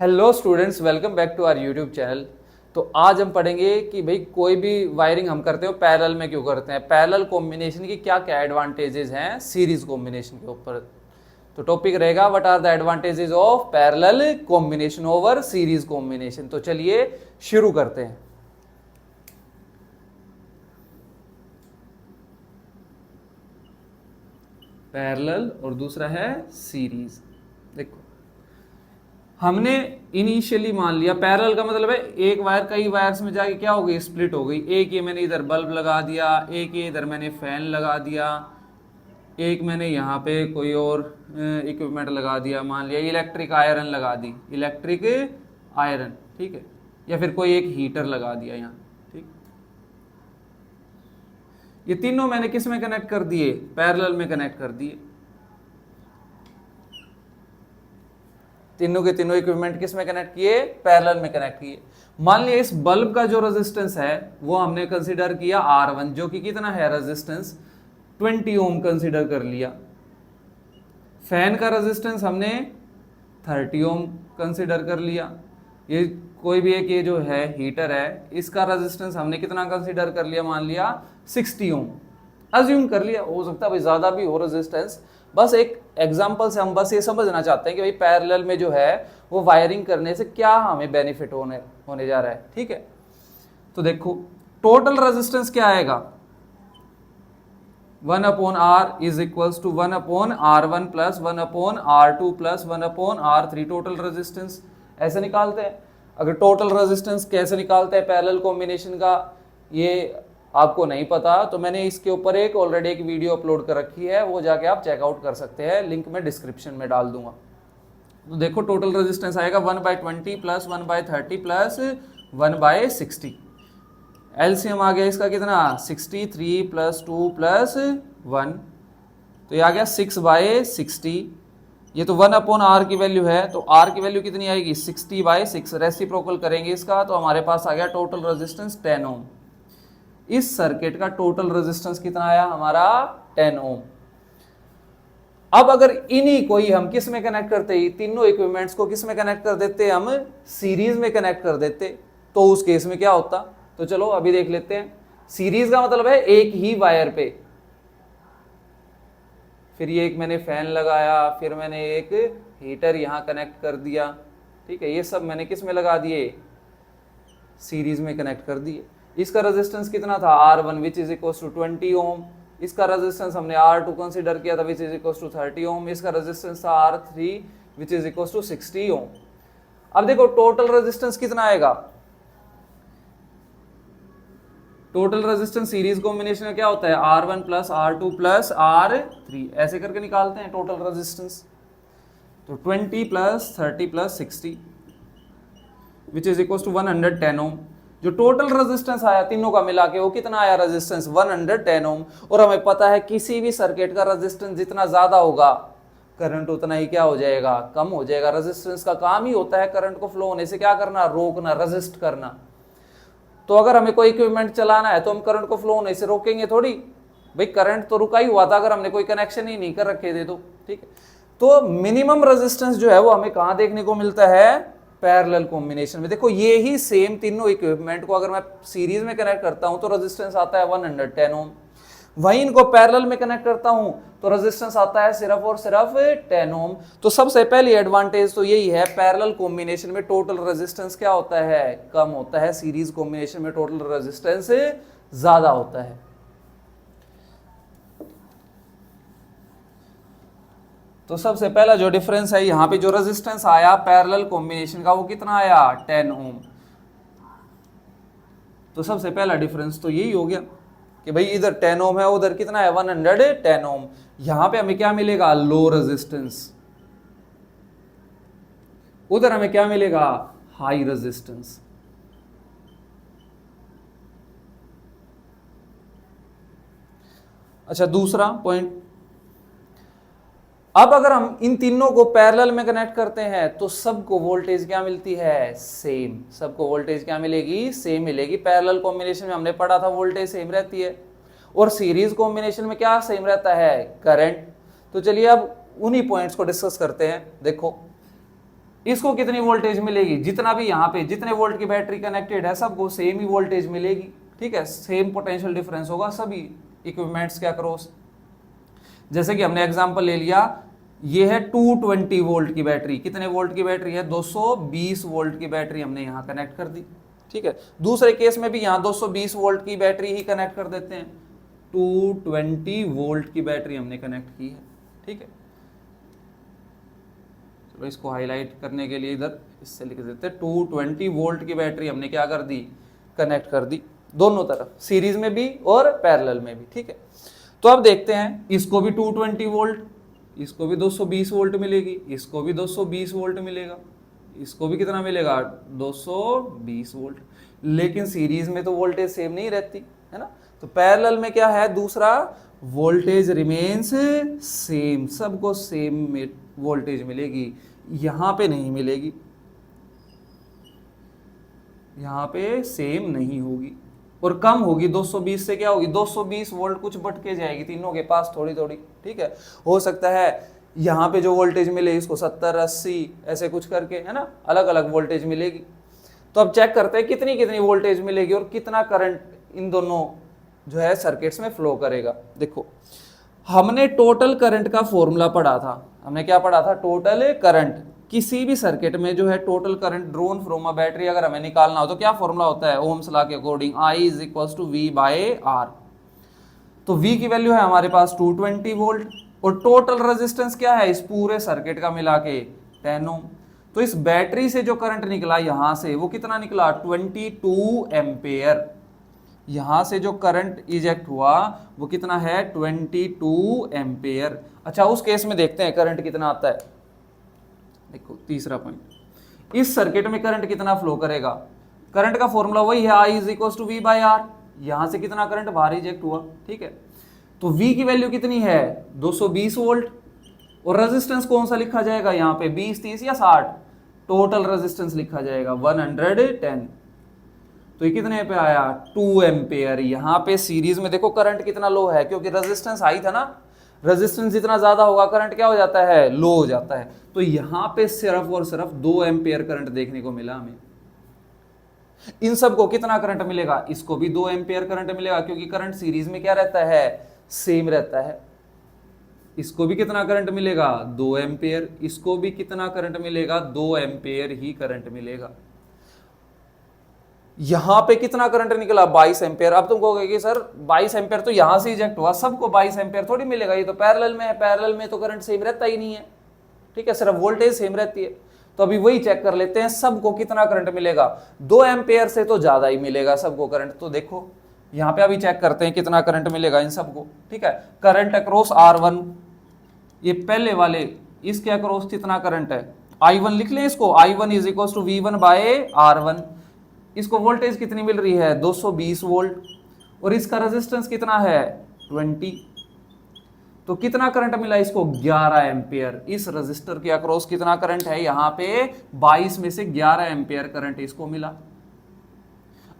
Hello students, welcome back to our YouTube channel. तो आज हम पढ़ेंगे कि भाई कोई भी वायरिंग हम करते हो पैरेलल में क्यों करते हैं, पैरेलल कॉम्बिनेशन की क्या क्या एडवांटेजेस हैं सीरीज कॉम्बिनेशन के ऊपर। तो टॉपिक रहेगा what are the advantages of parallel combination over series combination. तो चलिए शुरू करते हैं। पैरेलल और दूसरा है सीरीज। देखो, हमने इनिशियली मान लिया पैरेलल का मतलब है एक वायर कई वायर्स में जाके क्या हो गई, स्प्लिट हो गई। एक ये मैंने इधर बल्ब लगा दिया, एक ये इधर मैंने फैन लगा दिया, एक मैंने यहाँ पे कोई और इक्विपमेंट लगा दिया, मान लिया इलेक्ट्रिक आयरन लगा दी, इलेक्ट्रिक आयरन, ठीक है, या फिर कोई एक हीटर लगा दिया यहाँ, ठीक। ये तीनों मैंने किस में कनेक्ट कर दिए, पैरेलल में कनेक्ट कर दिए। तीनों के तीनों इक्विपमेंट किस में कनेक्ट किए, पैरेलल में कनेक्ट किए। मान लिया इस बल्ब का जो रेजिस्टेंस है वो हमने कंसीडर किया R1, जो कि कितना है रेजिस्टेंस 20 ओम कंसीडर कर लिया। फैन का रेजिस्टेंस हमने 30 ओम कंसीडर कर लिया। ये कोई भी एक ये जो है हीटर है, इसका रेजिस्टेंस हमने कितना कंसीडर कर लिया, मान लिया 60 ओम अज्यूम कर लिया। हो सकता है भाई ज्यादा भी हो रेजिस्टेंस, बस एक एग्जांपल से हम बस ये समझना चाहते हैं कि भाई पैरेलल में जो है वो वायरिंग करने से क्या हमें बेनिफिट होने जा रहा है, ठीक है। तो देखो टोटल रेजिस्टेंस क्या आएगा, 1/R is equals to 1/R1 plus 1/R2 plus 1/R3 total resistance. ऐसे निकालते हैं। अगर टोटल रेजिस्टेंस कैसे निकालते हैं पैरेलल कॉम्बिनेशन का, ये आपको नहीं पता तो मैंने इसके ऊपर ऑलरेडी एक वीडियो अपलोड कर रखी है, वो जाके आप चेकआउट कर सकते हैं, लिंक मैं डिस्क्रिप्शन में डाल दूंगा। तो देखो टोटल रेजिस्टेंस आएगा 1/20 प्लस 1/30 प्लस 1/60। एलसीएम आ गया इसका कितना, 63 प्लस 2 प्लस 1, तो ये आ गया 6/60। ये तो 1/R की वैल्यू है, तो R की वैल्यू कितनी आएगी 60/6। रेसिप्रोकल करेंगे इसका तो हमारे पास आ गया टोटल रेजिस्टेंस 10 ओम। इस सर्किट का टोटल रेजिस्टेंस कितना आया हमारा 10 ओम। अब अगर इन्हीं को ही हम किस में कनेक्ट करते, ही तीनों इक्विपमेंट्स को किस में कनेक्ट कर देते, हम सीरीज में कनेक्ट कर देते, तो उस केस में क्या होता। तो चलो अभी देख लेते हैं। सीरीज का मतलब है एक ही वायर पे, फिर ये एक मैंने फैन लगाया, फिर मैंने एक हीटर यहां कनेक्ट कर दिया, ठीक है। ये सब मैंने किस में लगा दिए, सीरीज में कनेक्ट कर दिए। इसका रेजिस्टेंस कितना था R1 which is equal to 20 ohm. इसका रेजिस्टेंस हमने R2 कंसीडर किया था which is equal to 30 ohm. इसका रेजिस्टेंस था R3 which is equal to 60 ohm. अब देखो टोटल रेजिस्टेंस कितना आएगा, टोटल रेजिस्टेंस सीरीज कॉम्बिनेशन में क्या होता है R1 plus R2 plus R3, ऐसे करके निकालते हैं टोटल रेजिस्टेंस। तो 20 plus 30 plus 60 which is equal to 110 ohm. जो टोटल रेजिस्टेंस आया तीनों का मिला के वो कितना आया रेजिस्टेंस 110 ओम। और हमें पता है किसी भी सर्किट का रेजिस्टेंस जितना ज्यादा होगा करंट उतना ही क्या हो जाएगा, कम हो जाएगा। रेजिस्टेंस का काम ही होता है करंट को फ्लो होने से क्या करना, रोकना, रेजिस्ट करना। तो अगर हमें कोई इक्विपमेंट चलाना है तो हम करंट को फ्लो होने से रोकेंगे थोड़ी, भाई करंट तो रुका ही हुआ था अगर हमने कोई कनेक्शन ही नहीं कर रखे थे तो, ठीक है। तो मिनिमम रेजिस्टेंस जो है वो हमें कहां देखने को मिलता है, पैरेलल कॉम्बिनेशन में। देखो ये ही सेम तीनों इक्विपमेंट को अगर मैं सीरीज में कनेक्ट करता हूं तो रेजिस्टेंस आता है 110 ओम। वहीं इनको पैरेलल में कनेक्ट करता हूं तो रेजिस्टेंस आता है सिर्फ और सिर्फ 10 ओम। तो सबसे पहली एडवांटेज तो यही है, पैरेलल कॉम्बिनेशन में टोटल रेजिस्टेंस क्या होता है, कम होता है। सीरीज कॉम्बिनेशन में टोटल रेजिस्टेंस ज्यादा होता है। तो सबसे पहला जो डिफरेंस है यहां पे जो रेजिस्टेंस आया पैरेलल कॉम्बिनेशन का वो कितना आया 10 ओम। तो सबसे पहला डिफरेंस तो यही हो गया कि भाई इधर 10 ओम है, उधर कितना है 110 ओम। यहां पे हमें क्या मिलेगा, लो रेजिस्टेंस, उधर हमें क्या मिलेगा, हाई रेजिस्टेंस। अच्छा दूसरा पॉइंट, अब अगर हम इन तीनों को पैरेलल में कनेक्ट करते हैं तो सबको वोल्टेज क्या मिलती है, सेम। सबको वोल्टेज क्या मिलेगी, सेम मिलेगी। पैरेलल कॉम्बिनेशन में हमने पढ़ा था वोल्टेज सेम रहती है, और सीरीज कॉम्बिनेशन में क्या सेम रहता है, करंट। तो चलिए अब उन्हीं पॉइंट्स को डिस्कस करते हैं। देखो इसको कितनी वोल्टेज मिलेगी, जितना भी यहाँ पे जितने वोल्ट की बैटरी कनेक्टेड है सबको सेम ही वोल्टेज मिलेगी, ठीक है, सेम पोटेंशियल डिफरेंस होगा सभी इक्विपमेंट्स के अक्रॉस। जैसे कि हमने एग्जांपल ले लिया, ये है 220 वोल्ट की बैटरी, कितने वोल्ट की बैटरी है, 220 वोल्ट की बैटरी हमने यहाँ कनेक्ट कर दी, ठीक है। दूसरे केस में भी यहाँ 220 वोल्ट की बैटरी ही कनेक्ट कर देते हैं, 220 वोल्ट की बैटरी हमने कनेक्ट की है, ठीक है। चलो इसको हाईलाइट करने के लिए इधर इससे लिख देते हैं, 220 वोल्ट की बैटरी हमने क्या कर दी, कनेक्ट कर दी, दोनों तरफ, सीरीज में भी और पैरेलल में भी, ठीक है। तो अब देखते हैं, इसको भी 220 वोल्ट, इसको भी 220 वोल्ट मिलेगी, इसको भी 220 वोल्ट मिलेगा, इसको भी कितना मिलेगा, 220 वोल्ट। लेकिन सीरीज में तो वोल्टेज सेम नहीं रहती है ना, तो पैरेलल में क्या है, दूसरा वोल्टेज रिमेन्स सेम, सबको सेम वोल्टेज मिलेगी, यहां पे नहीं मिलेगी, यहां पे सेम नहीं होगी और कम होगी। 220 से क्या होगी, 220 वोल्ट कुछ बट के जाएगी तीनों के पास थोड़ी थोड़ी, ठीक है। हो सकता है यहाँ पे जो वोल्टेज मिले इसको 70 80 ऐसे कुछ करके, है ना, अलग अलग वोल्टेज मिलेगी। तो अब चेक करते हैं कितनी कितनी वोल्टेज मिलेगी और कितना करंट इन दोनों जो है सर्किट्स में फ्लो करेगा। देखो हमने टोटल करंट का फॉर्मूला पढ़ा था, हमने क्या पढ़ा था, टोटल करंट। किसी भी सर्किट में जो है total current drawn from a battery अगर हमें निकालना हो तो क्या फॉर्मूला होता है, ओम्स लॉ के according, I is equal to V by R। तो V की वैल्यू है हमारे पास 220 वोल्ट और टोटल रेजिस्टेंस क्या है इस पूरे सर्किट का मिला के 10 ओम। तो इस बैटरी से जो करंट निकला यहां से वो कितना निकला, 22 एम्पेयर। यहां से जो करंट इजेक्ट हुआ वो कितना है, 22 एम्पेयर। अच्छा उस केस में देखते हैं करंट कितना आता है। देखो तीसरा पॉइंट, इस सर्किट में करंट कितना फ्लो करेगा, करंट का फॉर्मूला वही है, I is equal to V by R। यहां से कितना करंट बाहर इजेक्ट हुआ, ठीक है। तो V की वैल्यू कितनी है, 220 वोल्ट और रेजिस्टेंस कौन सा लिखा जाएगा यहाँ पे, 20 30 या 60, टोटल रेजिस्टेंस लिखा जाएगा 110। तो ये कितने पे आया, 2 एम्पेयर। यहाँ पे सीरीज में देखो करंट कितना लो है, क्योंकि रेजिस्टेंस हाई था ना, रेजिस्टेंस जितना ज्यादा होगा करंट क्या हो जाता है, लो हो जाता है। तो यहां पे सिर्फ और सिर्फ 2 एम्पेयर करंट देखने को मिला हमें। इन सबको कितना करंट मिलेगा, इसको भी 2 एम्पेयर करंट मिलेगा, क्योंकि करंट सीरीज में क्या रहता है, सेम रहता है। इसको भी कितना करंट मिलेगा, 2 एम्पेयर, इसको भी कितना करंट मिलेगा, 2 एम्पेयर ही करंट मिलेगा। यहां पे कितना करंट निकला, 22 एम्पेयर। अब तुम कहोगे कि सर 22 एम्पेयर तो यहां से इजेक्ट हुआ, सबको 22 एम्पेयर थोड़ी मिलेगा, ये तो पैरेलल में है, पैरेलल में तो करंट सेम रहता ही नहीं है, ठीक है, सिर्फ वोल्टेज सेम रहती है। तो अभी वही चेक कर लेते हैं, सबको कितना करंट मिलेगा, 2 एम्पेयर से तो ज्यादा ही मिलेगा सबको करंट। तो देखो यहां पे अभी चेक करते हैं कितना करंट मिलेगा इन सबको, ठीक है। करंट अक्रॉस R1, ये पहले वाले इसके अक्रॉस कितना करंट है, I1 लिख लें इसको, I1 is equal to V1 bye R1। इसको वोल्टेज कितनी मिल रही है, 220 वोल्ट और इसका रेजिस्टेंस कितना है, 20। तो कितना करंट मिला इसको, 11 एम्पेयर। इस रेजिस्टर के अक्रॉस कितना करंट है, यहां पे 22 में से 11 एम्पेयर करंट इसको मिला।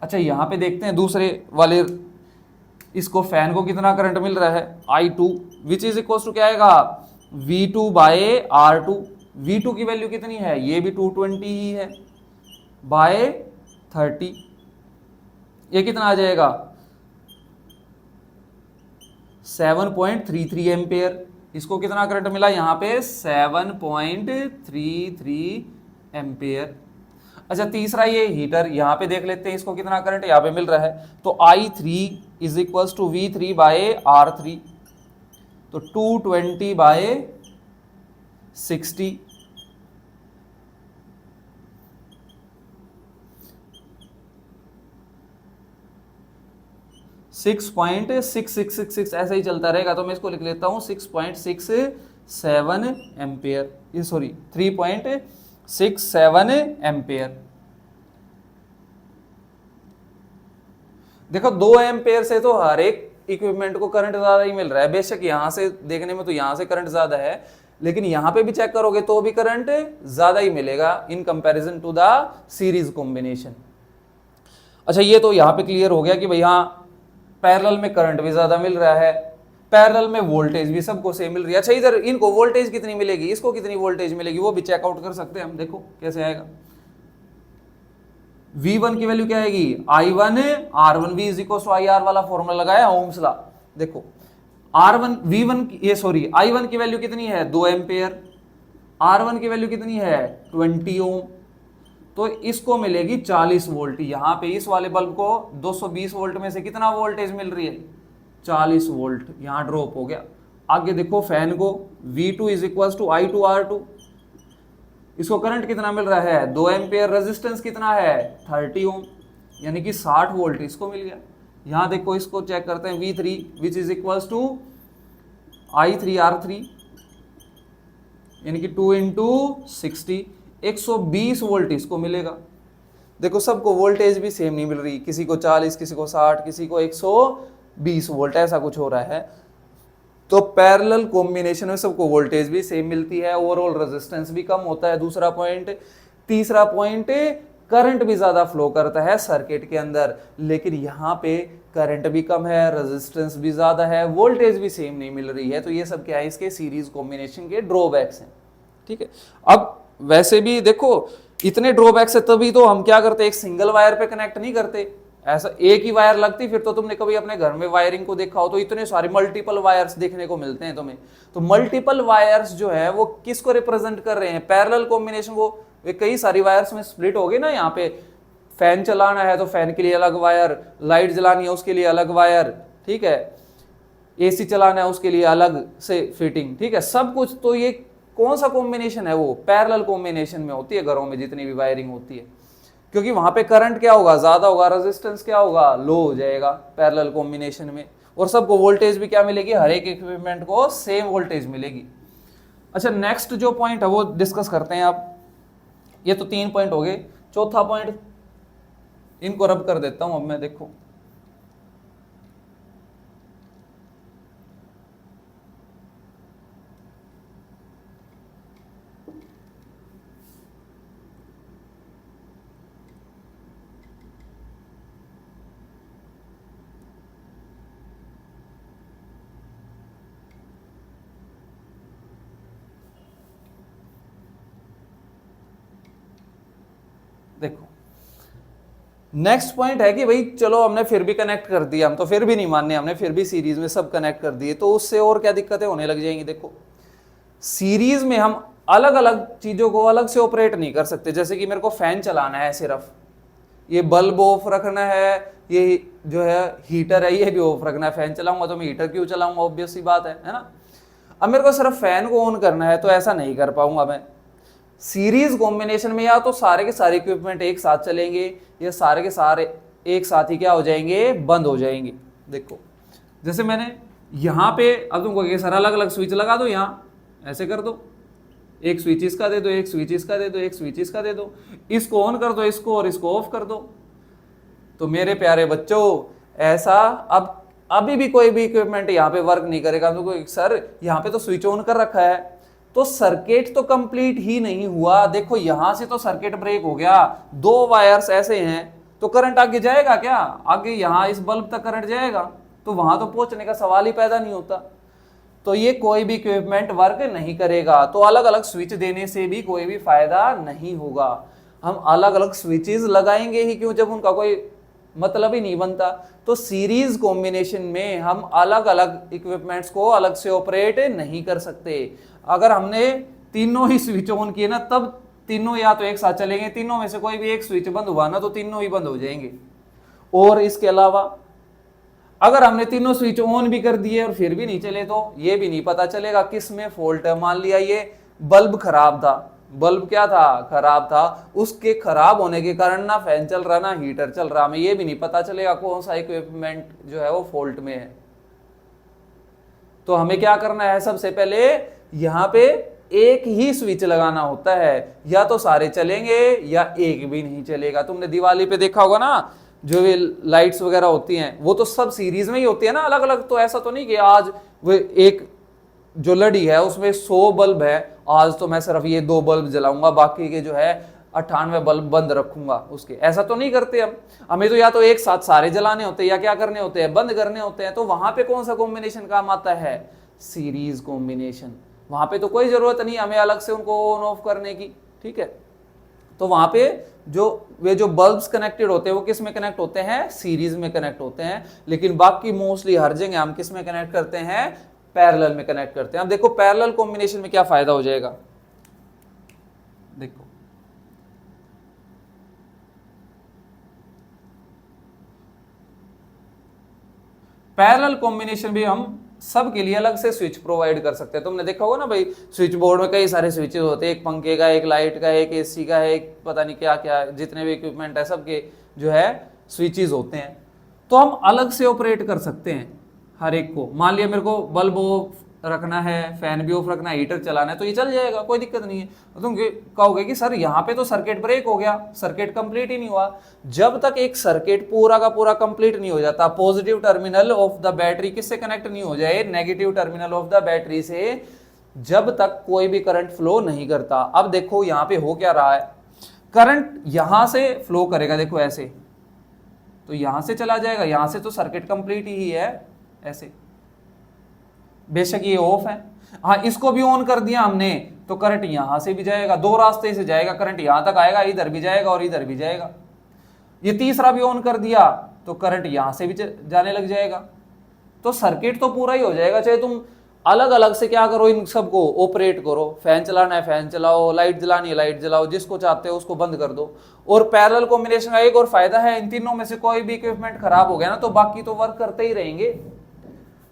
अच्छा यहां पे देखते हैं दूसरे वाले, इसको फैन को कितना करंट मिल रहा है, I2 which is equal to क्या आएगा, V2 बाय R2। V2 की वैल्यू कितनी है, ये भी 220 ही है, बाय 30, ये कितना आ जाएगा, 7.33 एम्पेयर। इसको कितना करंट मिला यहाँ पे, 7.33 एम्पेयर। अच्छा तीसरा ये हीटर, यहाँ पे देख लेते हैं इसको कितना करंट यहाँ पे मिल रहा है। तो I3 is equal to V3 bye R3, तो 220 बाय 60, 6.6666 ऐसे ही चलता रहेगा। तो मैं इसको लिख लेता हूं 6.67 एम्पेयर, ये सॉरी 3.67 एम्पेयर। देखो 2 एम्पेयर से तो हर एक इक्विपमेंट को करंट ज्यादा ही मिल रहा है। बेशक यहां से देखने में तो यहां से करंट ज्यादा है, लेकिन यहां पे भी चेक करोगे तो भी करंट ज्यादा ही मिलेगा in comparison to the series combination. अच्छा ये तो यहां पे क्लियर हो गया कि भाई हाँ पैरेलल में करंट भी ज्यादा मिल रहा है। पैरेलल में वोल्टेज भी सबको सेम मिल रही है। अच्छा इधर इनको वोल्टेज कितनी मिलेगी, इसको कितनी वोल्टेज मिलेगी, वो भी चेकआउट कर सकते हैं हम। देखो कैसे आएगा। V1 की वैल्यू क्या आएगी, I1 R1 V is equal to IR वाला फॉर्मूला लगाया ओम्स ला। देखो R1 V1 ये सॉरी I1 की वैल्यू कितनी है 2 एम्पेयर, R1 की वैल्यू कितनी है 20 ओम, तो इसको मिलेगी 40 वोल्ट। यहां पे इस वाले बल्ब को 220 वोल्ट में से कितना वोल्टेज मिल रही है 40 वोल्ट, यहां ड्रॉप हो गया। आगे देखो फैन को V2 is equal to I2 R2, इसको करंट कितना मिल रहा है 2 एम्पियर, रेजिस्टेंस कितना है 30 ओम, यानी कि 60 वोल्ट इसको मिल गया। यहां देखो इसको चेक करते हैं V3 which is equal to I3 R3, यानी कि 2 इंटू 60 120 वोल्ट इसको मिलेगा। देखो सबको वोल्टेज भी सेम नहीं मिल रही, किसी को 40, किसी को 60, किसी को 120 वोल्ट, ऐसा कुछ हो रहा है। तो पैरेलल कॉम्बिनेशन में सबको वोल्टेज भी सेम मिलती है, ओवरऑल रेजिस्टेंस भी कम होता है, दूसरा पॉइंट। तीसरा पॉइंट करंट भी ज्यादा फ्लो करता है सर्किट के अंदर, लेकिन यहाँ पे करंट भी कम है, रेजिस्टेंस भी ज्यादा है, वोल्टेज भी सेम नहीं मिल रही है। तो ये सब क्या है इसके सीरीज कॉम्बिनेशन के ड्रॉबैक्स हैं। ठीक है, अब वैसे भी देखो इतने ड्रॉबैक्स है तभी तो हम क्या करते, एक सिंगल वायर पे कनेक्ट नहीं करते, ऐसा एक ही वायर लगती। फिर तो तुमने कभी अपने घर में वायरिंग को देखा हो तो इतने सारे मल्टीपल वायर्स देखने को मिलते हैं तुम्हें। तो मल्टीपल वायर्स जो है वो किसको रिप्रेजेंट कर रहे हैं, पैरेलल कॉम्बिनेशन। वो कई सारी वायर्स में स्प्लिट हो गए ना, यहाँ पे फैन चलाना है तो फैन के लिए अलग वायर, लाइट जलानी है उसके लिए अलग वायर, ठीक है, एसी चलाना है उसके लिए अलग से फिटिंग, ठीक है, सब कुछ। तो ये कौन सा कॉम्बिनेशन है, वो पैरेलल कॉम्बिनेशन में होती है घरों में जितनी भी वायरिंग होती है, क्योंकि वहां पे करंट क्या होगा ज्यादा होगा, रेजिस्टेंस क्या होगा लो हो जाएगा पैरेलल कॉम्बिनेशन में, और सबको वोल्टेज भी क्या मिलेगी, हर एक इक्विपमेंट को सेम वोल्टेज मिलेगी। अच्छा नेक्स्ट जो पॉइंट है वो डिस्कस करते हैं आप। ये तो 3 पॉइंट हो गए, चौथा पॉइंट इनको रब कर देता हूं अब मैं। देखो देखो नेक्स्ट पॉइंट है कि भाई चलो हमने फिर भी कनेक्ट कर दिया, हम तो फिर भी नहीं मानने, हमने फिर भी सीरीज में सब कनेक्ट कर दिए, तो उससे और क्या दिक्कतें होने लग जाएंगी। देखो सीरीज में हम अलग अलग चीजों को अलग से ऑपरेट नहीं कर सकते। जैसे कि मेरे को फैन चलाना है, सिर्फ ये बल्ब ऑफ रखना है, ये जो है हीटर है ये भी ऑफ रखना है। फैन चलाऊंगा तो मैं हीटर क्यों चलाऊंगा, ऑब्वियस सी बात है ना। अब मेरे को सिर्फ फैन को ऑन करना है तो ऐसा नहीं कर पाऊंगा मैं। सीरीज कॉम्बिनेशन में या तो सारे के सारे इक्विपमेंट एक साथ चलेंगे या सारे के सारे एक साथ ही क्या हो जाएंगे, बंद हो जाएंगे। देखो जैसे मैंने यहाँ पे अब तुमको ये सारा अलग अलग स्विच लगा दो, यहाँ ऐसे कर दो, एक स्विच इसका दे दो, एक स्विच इसका दे दो, एक स्विच इसका दे दो, इसको ऑन कर दो इसको और इसको ऑफ कर दो। तो मेरे प्यारे बच्चों ऐसा अब अभी भी कोई भी इक्विपमेंट यहाँ पे वर्क नहीं करेगा। तो सर यहाँ पे तो स्विच ऑन कर रखा है, तो सर्किट तो कंप्लीट ही नहीं हुआ। देखो यहां से तो सर्किट ब्रेक हो गया, 2 वायर्स ऐसे हैं, तो करंट आगे जाएगा क्या, आगे यहां इस बल्ब तक करंट जाएगा, तो वहां तो पहुंचने का सवाल ही पैदा नहीं होता। तो ये कोई भी इक्विपमेंट वर्क नहीं करेगा। तो अलग अलग स्विच देने से भी कोई भी फायदा नहीं होगा। हम अलग अलग स्विचेस लगाएंगे ही क्यों जब उनका कोई मतलब ही नहीं बनता। तो सीरीज कॉम्बिनेशन में हम अलग अलग इक्विपमेंट्स को अलग से ऑपरेट नहीं कर सकते। अगर हमने तीनों ही स्विच ऑन किए ना, तब तीनों या तो एक साथ चलेंगे, तीनों में से कोई भी एक स्विच बंद हुआ ना तो तीनों ही बंद हो जाएंगे। और इसके अलावा अगर हमने तीनों स्विच ऑन भी कर दिए और फिर भी नहीं चले तो ये भी नहीं पता चलेगा किस में फॉल्ट है। मान लिया ये बल्ब खराब था, बल्ब क्या था खराब था, उसके खराब होने के कारण ना फैन चल रहा ना हीटर चल रहा, हमें ये भी नहीं पता चलेगा कौन सा इक्विपमेंट जो है वो फॉल्ट में है। तो हमें क्या करना है, सबसे पहले यहाँ पे एक ही स्विच लगाना होता है, या तो सारे चलेंगे या एक भी नहीं चलेगा। तुमने दिवाली पे देखा होगा ना, जो ये लाइट्स वगैरह होती हैं वो तो सब सीरीज में ही होती है ना, अलग अलग। तो ऐसा तो नहीं कि आज वो एक जो लड़ी है उसमें 100 बल्ब है, आज तो मैं सिर्फ ये 2 बल्ब जलाऊंगा, बाकी के जो है 98 बल्ब बंद रखूंगा उसके, ऐसा तो नहीं करते हम। हमें तो या तो एक साथ सारे जलाने होते हैं या क्या करने होते हैं, बंद करने होते हैं। तो वहां पे कौन सा कॉम्बिनेशन काम आता है, सीरीज कॉम्बिनेशन। वहां पे तो कोई जरूरत नहीं हमें अलग से उनको ऑन ऑफ करने की, ठीक है। तो वहां पे जो बल्ब्स कनेक्टेड होते हैं वो किस में कनेक्ट होते हैं, सीरीज में कनेक्ट होते हैं। लेकिन बाकी मोस्टली हर जगह हम किस में कनेक्ट करते हैं, पैरेलल में कनेक्ट करते हैं। अब देखो पैरेलल कॉम्बिनेशन में क्या फायदा हो जाएगा, देखो पैरेलल कॉम्बिनेशन भी हम सब के लिए अलग से स्विच प्रोवाइड कर सकते हैं। तुमने देखा होगा ना भाई, स्विच बोर्ड में कई सारे स्विचेस होते हैं, एक पंखे का, एक लाइट का, एक एसी का है, एक पता नहीं क्या क्या, जितने भी इक्विपमेंट है सबके जो है स्विचेस होते हैं। तो हम अलग से ऑपरेट कर सकते हैं हर एक को। मान लिया मेरे को बल्ब ऑफ रखना है, फैन भी ऑफ रखना है, हीटर चलाना है, तो ये चल जाएगा, कोई दिक्कत नहीं है। तो तुम कहोगे कि सर यहाँ पे तो सर्किट ब्रेक हो गया, सर्किट कंप्लीट ही नहीं हुआ। जब तक एक सर्किट पूरा का पूरा कंप्लीट नहीं हो जाता, positive terminal of the battery किससे कनेक्ट नहीं हो जाए, negative terminal of the battery से, जब तक कोई भी करंट फ्लो नहीं करता। अब देखो यहाँ पे हो क्या रहा है, करंट यहां से फ्लो करेगा, देखो ऐसे, तो यहां से चला जाएगा, यहां से तो सर्किट कंप्लीट ही है ऐसे, बेशक ये ऑफ है। हाँ, इसको भी ऑन कर दिया हमने तो करंट यहां से भी जाएगा, दो रास्ते से जाएगा, करंट यहां तक आएगा, इधर भी जाएगा और इधर भी जाएगा। ये तीसरा भी ऑन कर दिया तो करंट यहां से भी जाने लग जाएगा। तो सर्किट तो पूरा ही हो जाएगा, चाहे तुम अलग अलग से क्या करो, इन सबको ऑपरेट करो। फैन चलाना है फैन चलाओ, लाइट जलानी है लाइट जलाओ, जिसको चाहते हो उसको बंद कर दो। और पैरेलल कॉम्बिनेशन का एक और फायदा है, इन तीनों में से कोई भी इक्विपमेंट खराब हो गया ना तो बाकी तो वर्क करते ही रहेंगे।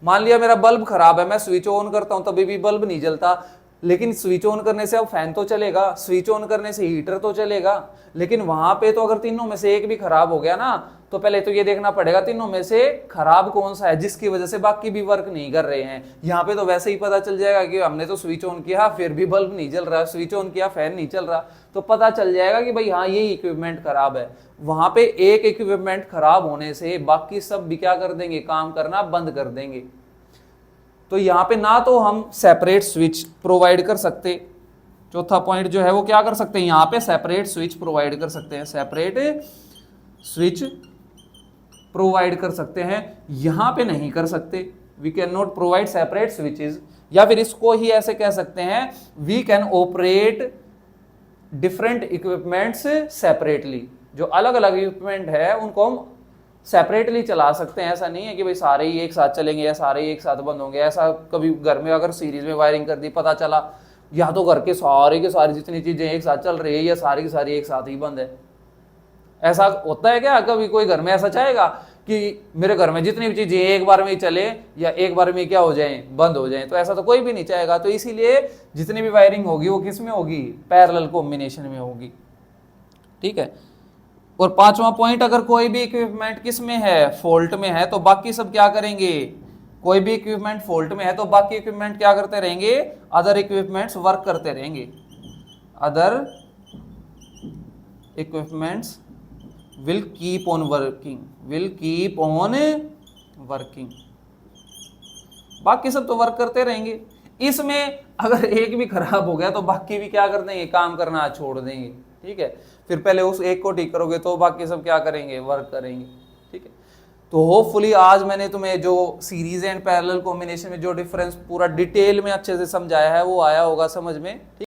मान लिया मेरा बल्ब खराब है, मैं स्विच ऑन करता हूं तभी भी बल्ब नहीं जलता, लेकिन स्विच ऑन करने से अब फैन तो चलेगा, स्विच ऑन करने से हीटर तो चलेगा। लेकिन वहां पे तो अगर तीनों में से एक भी खराब हो गया ना, तो पहले तो ये देखना पड़ेगा तीनों में से खराब कौन सा है जिसकी वजह से बाकी भी वर्क नहीं कर रहे हैं। यहाँ पे तो वैसे ही पता चल जाएगा कि हमने तो स्विच ऑन किया फिर भी बल्ब नहीं जल रहा, स्विच ऑन किया फैन नहीं चल रहा, तो पता चल जाएगा कि भाई हाँ ये इक्विपमेंट खराब है। वहां पे एक इक्विपमेंट खराब होने से बाकी सब भी क्या कर देंगे, काम करना बंद कर देंगे। तो यहां पे ना तो हम सेपरेट स्विच प्रोवाइड कर सकते, चौथा पॉइंट जो है वो क्या कर सकते हैं, यहां पे सेपरेट स्विच प्रोवाइड कर सकते हैं, सेपरेट स्विच प्रोवाइड कर सकते हैं, यहां पे नहीं कर सकते। We can not provide separate switches, या फिर इसको ही ऐसे कह सकते हैं, we can operate different equipments separately. जो अलग अलग इक्विपमेंट है उनको हम सेपरेटली चला सकते हैं। ऐसा नहीं है कि भाई सारे ही एक साथ चलेंगे या सारे ही एक साथ बंद होंगे। ऐसा कभी घर में अगर सीरीज में वायरिंग कर दी, पता चला या तो घर के सारी जितनी चीजें एक साथ चल रही है या सारी की सारी एक साथ ही बंद है। ऐसा होता है क्या, कभी कोई घर में ऐसा चाहेगा कि मेरे घर में जितनी भी चीजें एक बार में ही चले या एक बार में क्या हो जाए, बंद हो जाए? तो ऐसा तो कोई भी नहीं चाहेगा। तो इसीलिए जितनी भी वायरिंग होगी वो किस में होगी, पैरेलल कॉम्बिनेशन में होगी, ठीक है। और पांचवा पॉइंट, अगर कोई भी इक्विपमेंट किस में है, फॉल्ट में है, तो बाकी सब क्या करेंगे, कोई भी इक्विपमेंट फॉल्ट में है तो बाकी इक्विपमेंट क्या करते रहेंगे, अदर इक्विपमेंट्स वर्क करते रहेंगे, other equipments will keep on working, will keep on working, बाकी सब तो वर्क करते रहेंगे। इसमें अगर एक भी खराब हो गया तो बाकी भी क्या कर देंगे, काम करना छोड़ देंगे, ठीक है। फिर पहले उस एक को ठीक करोगे तो बाकी सब क्या करेंगे, वर्क करेंगे, ठीक है। तो होपफुली आज मैंने तुम्हें जो सीरीज एंड पैरेलल कॉम्बिनेशन में जो डिफरेंस पूरा डिटेल में अच्छे से समझाया है वो आया होगा समझ में, ठीक।